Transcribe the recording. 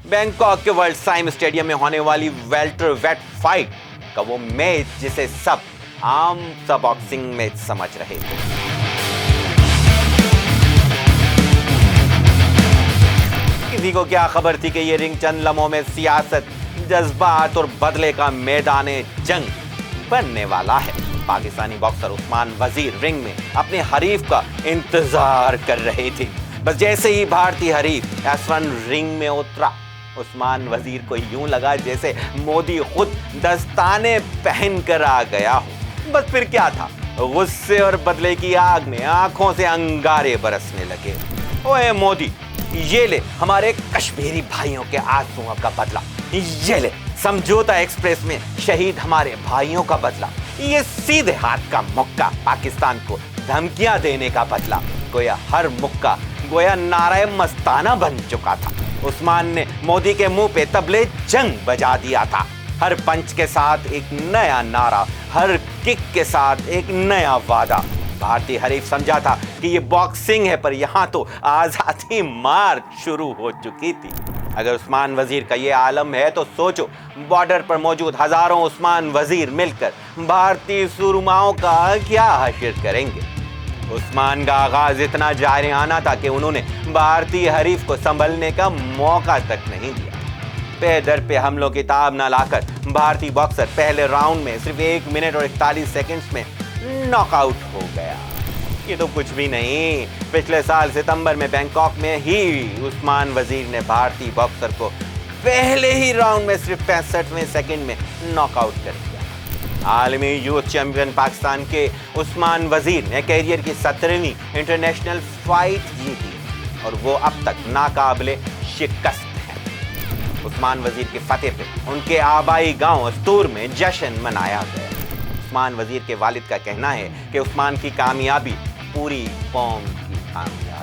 Bangkok के world Saim stadium में होने वाली वेल्टर वेट फाइट का वो मैच जिसे सब आम सा बॉक्सिंग मैच समझ रहे थे। किसी को क्या खबर थी कि ये रिंग चंद लम्हों में सियासत, जज्बात और बदले का मैदान जंग बनने वाला है। पाकिस्तानी बॉक्सर उस्मान वजीर रिंग में अपने हरीफ का इंतजार कर रहे थे। बस जैसे ही भारतीय हरीफ S1 रिंग में उतरा, उस्मान वजीर को यूं लगा जैसे मोदी खुद दस्ताने पहन कर आ गया हो। बस फिर क्या था, गुस्से और बदले की आग में आंखों से अंगारे बरसने लगे। ओए मोदी, ये ले हमारे कश्मीरी भाइयों के आंसुओं का बदला, ये ले समझौता एक्सप्रेस में शहीद हमारे भाइयों का बदला, ये सीधे हाथ का मुक्का पाकिस्तान को धमकियां देने का बदला। गोया हर मुक्का गोया नारे मस्ताना बन चुका था। उस्मान ने मोदी के मुंह पे तबले जंग बजा दिया था। हर पंच के साथ एक नया नारा, हर किक के साथ एक नया वादा। भारतीय हरीफ समझा था कि ये बॉक्सिंग है, पर यहाँ तो आजादी मार्च शुरू हो चुकी थी। अगर उस्मान वजीर का ये आलम है तो सोचो, बॉर्डर पर मौजूद हजारों उस्मान वजीर मिलकर भारतीय सुरमाओं का क्या हश्र करेंगे। उस्मान का आगाज इतना जारहाना था कि उन्होंने भारतीय हरीफ को संभलने का मौका तक नहीं दिया। पे दर पे हमलों की ताब न लाकर भारतीय बॉक्सर पहले राउंड में सिर्फ 1 मिनट और 41 सेकंड्स में नॉकआउट हो गया। ये तो कुछ भी नहीं, पिछले साल सितंबर में बैंकॉक में ही उस्मान वजीर ने भारतीय बॉक्सर को पहले ही राउंड में सिर्फ 65वें सेकंड में नॉकआउट कर दिया। आलमी यूथ चैंपियन पाकिस्तान के उस्मान वजीर ने कैरियर की 17वीं इंटरनेशनल फाइट जीती और वो अब तक नाकाबिले शिकस्त है। उस्मान वजीर की फतेह पे उनके आबाई गांव अस्तूर में जश्न मनाया गया। उस्मान वजीर के वालिद का कहना है कि उस्मान की कामयाबी पूरी कौम की कामयाबी।